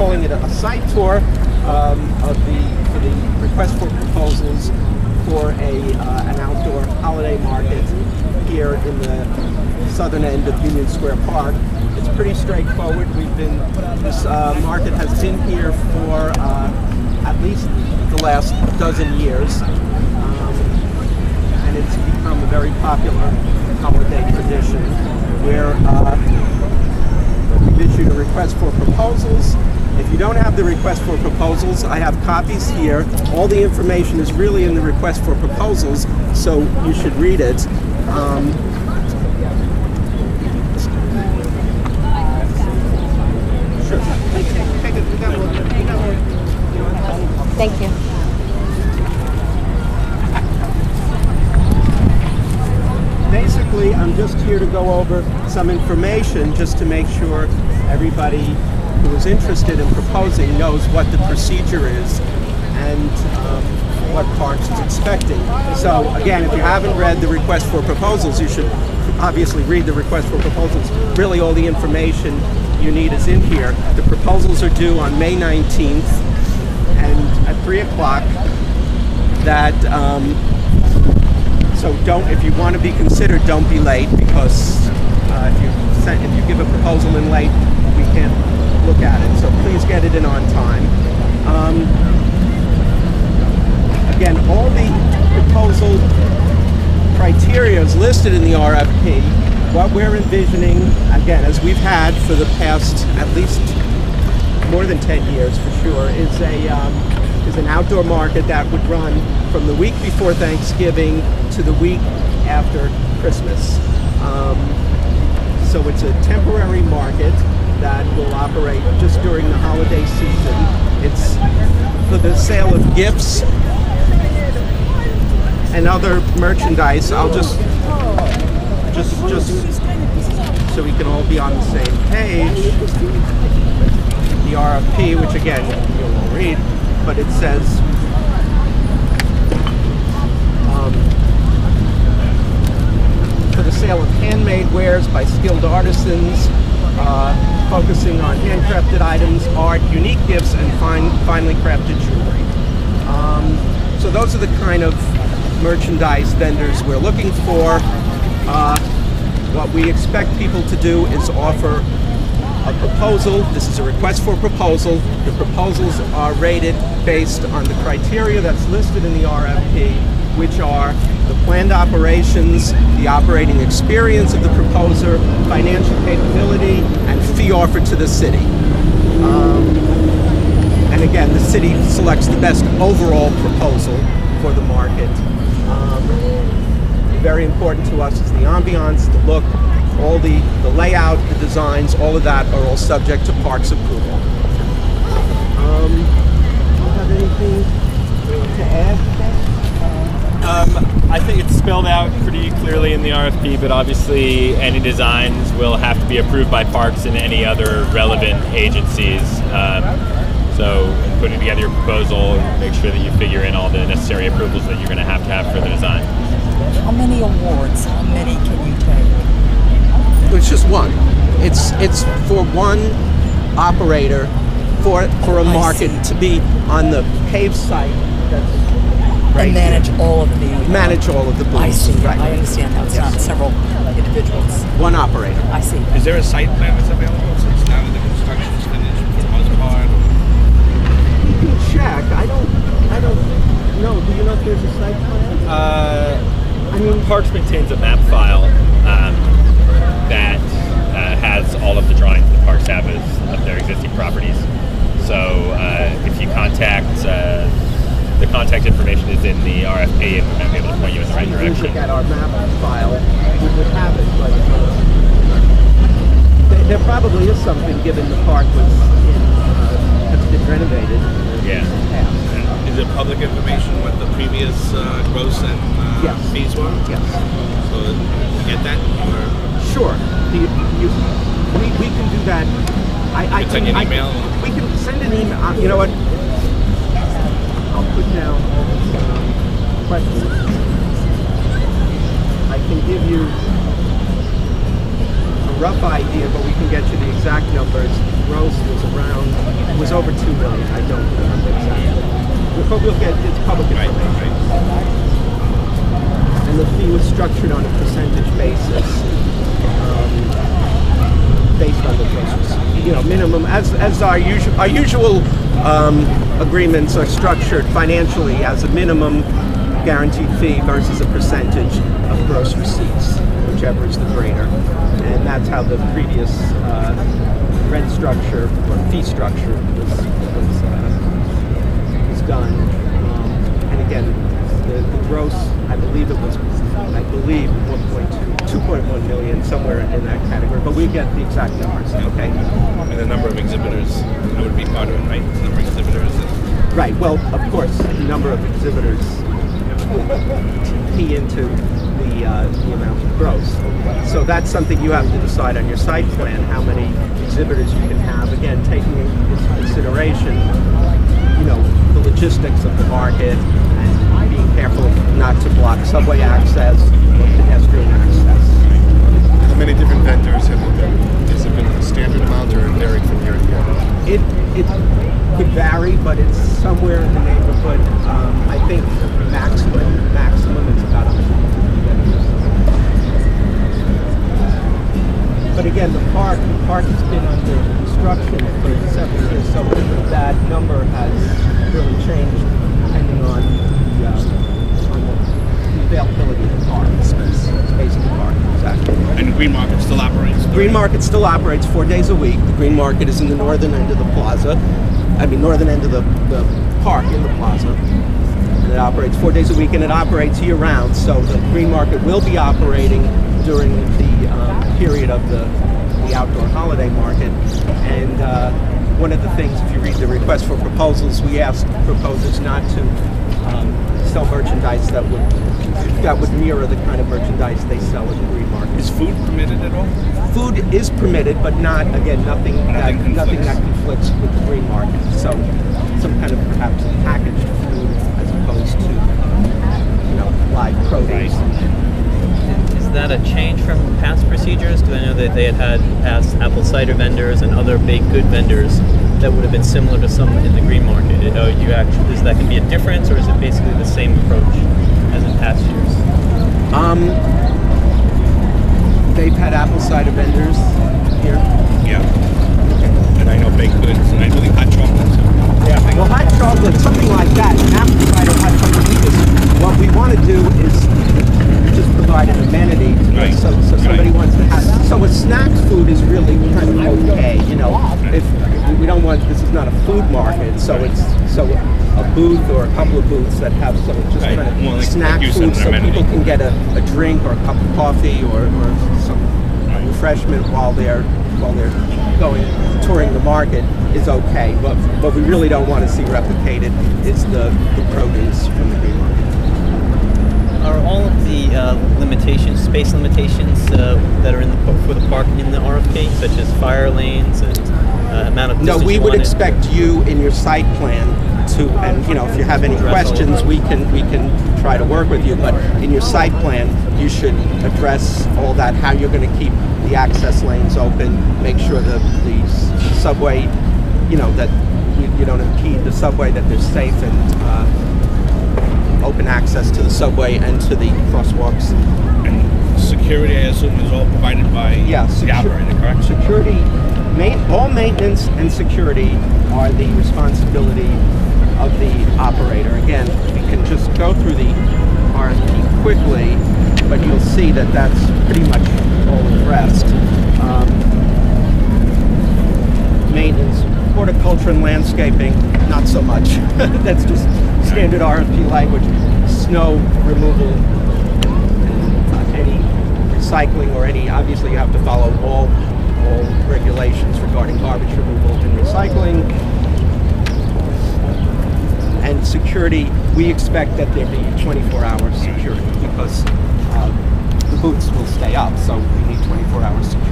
calling it a site tour for the request for proposals for an outdoor holiday market here in the southern end of Union Square Park. It's pretty straightforward. This market has been here for at least the last dozen years, and it's become a very popular holiday tradition where we've issued a request for proposals. If you don't have the request for proposals, I have copies here. All the information is really in the request for proposals, so you should read it. Sure. Take it. Thank you. Basically, I'm just here to go over some information just to make sure everybody who is interested in proposing knows what the procedure is and what Parks is expecting. So again, if you haven't read the request for proposals, you should obviously read the request for proposals. Really all the information you need is in here. The proposals are due on May 19th and at 3 o'clock. So if you want to be considered, don't be late, because if you give a proposal in late, we can't look at it. So please get it in on time. Again, all the proposal criteria is listed in the RFP. What we're envisioning, again, as we've had for the past at least more than 10 years for sure, is an outdoor market that would run from the week before Thanksgiving to the week after Christmas. So it's a temporary market that will operate just during the holiday season. It's for the sale of gifts and other merchandise. I'll just so we can all be on the same page. The RFP, which again you'll all read, but it says for the sale of handmade wares by skilled artisans, focusing on handcrafted items, art, unique gifts, and finely crafted jewelry. So those are the kind of merchandise vendors we're looking for. What we expect people to do is offer a proposal. This is a request for proposal. The proposals are rated based on the criteria that's listed in the RFP, which are the planned operations, the operating experience of the proposer, financial capability, and fee offered to the city. And again, the city selects the best overall proposal for the market. Very important to us is the ambiance, the look, all the layout, the designs, all of that are all subject to Parks approval. Do you have anything to add? I think it's spelled out pretty clearly in the RFP, but obviously any designs will have to be approved by Parks and any other relevant agencies. So putting together your proposal, make sure that you figure in all the necessary approvals that you're going to have for the design. How many awards? How many can you take? It's just one. It's for one operator for a market to be on the paved site. That's right. And manage all of the booths. I see. Right. I understand that. It's not several individuals. One operator. I see. Is there a site plan that's available since now that the construction is finished for the most part? You can check. I don't know. Do you know if there's a site plan? Parks maintains a map file that has all of the drawings that Parks have of their existing properties. So if you contact, the contact information is in the RFP, and we might be able to point you in the right direction. If you look at our map file, we would have it, but there probably is something, given the park has been renovated. Yeah. Is it public information what the previous gross and fees were? Yes. So get that? Or? Sure. We can do that. I can send you an email? We can send an email. You know what? I'll put down all these questions. I can give you a rough idea, but we can get you the exact numbers. Gross was over 2 million. I don't remember exactly. But we'll get it's public information. And the fee was structured on a percentage basis, based on the gross receipt. You know, minimum as our usual agreements are structured financially as a minimum guaranteed fee versus a percentage of gross receipts, whichever is the greater. And that's how the previous rent structure or fee structure was done. And again, the gross, I believe 2.1 million, somewhere in that category. But we get the exact numbers, okay? And the number of exhibitors, that would be part of it, right? The number of exhibitors. Right. Well, of course, the number of exhibitors key into the amount of gross. So that's something you have to decide on your site plan, how many exhibitors you can have. Again, taking into consideration, you know, the logistics of the market and being careful not to block subway access or pedestrian access. How many different vendors have there been? Has it been a standard amount or varied from year to year? It could vary, but it's somewhere in the neighborhood. I think maximum it's about 100 vendors. But again, the park has been under construction for several years, so that number has really changed depending on the availability of the park, space of the park. Exactly. And the Green Market still operates? The Green Market still operates 4 days a week. The Green Market is in the northern end of the plaza. Northern end of the park in the plaza. And it operates 4 days a week, and it operates year-round. So the Green Market will be operating during the period of the outdoor holiday market. And one of the things, if you read the request for proposals, we asked proposers not to sell merchandise that would mirror the kind of merchandise they sell at the Green Market. Is food permitted at all? Food is permitted, but not, again, nothing that conflicts with the Green Market. So some kind of perhaps packaged food as opposed to, you know, live produce. Is that a change from past procedures? Because I know that they had past apple cider vendors and other baked good vendors that would have been similar to some in the Green Market. Is that going to be a difference, or is it basically the same approach as in past years? They've had apple cider vendors here. Yeah. And I know baked goods, and I believe hot chocolate. Yeah. Well, hot chocolate, something like that, apple cider, hot chocolate. What we want to do is just provide an amenity to Right. So somebody wants to have. So a snack food is really kind of okay. You know, if we don't want, this is not a food market, so it's a booth or a couple of booths that have some just Right. kind of More like snack use food, as an so amenity. people can get a drink or a cup of coffee or some refreshment while they're going touring the market is okay. But what we really don't want to see replicated is the produce from the Green Market. Are all of the space limitations that are for the park in the RFP, such as fire lanes and amount of No, distance we you would wanted? expect you in your site plan to, and you know, if you have any questions, we can try to work with you. But in your site plan, you should address all that, how you're going to keep the access lanes open, make sure that the subway, you know, that you don't impede the subway, that there's safe and open access to the subway and to the crosswalks. And security, I assume, is all provided by the operator, correct? Security, all maintenance and security are the responsibility of the operator. Again, we can just go through the RFP quickly, but you'll see that that's pretty much all addressed. Maintenance, horticulture and landscaping, not so much. That's just standard RFP language. Snow removal, any recycling or any, obviously you have to follow all regulations regarding garbage removal and recycling. And security, we expect that there be 24-hour security because the booths will stay up, so we need 24 hours security.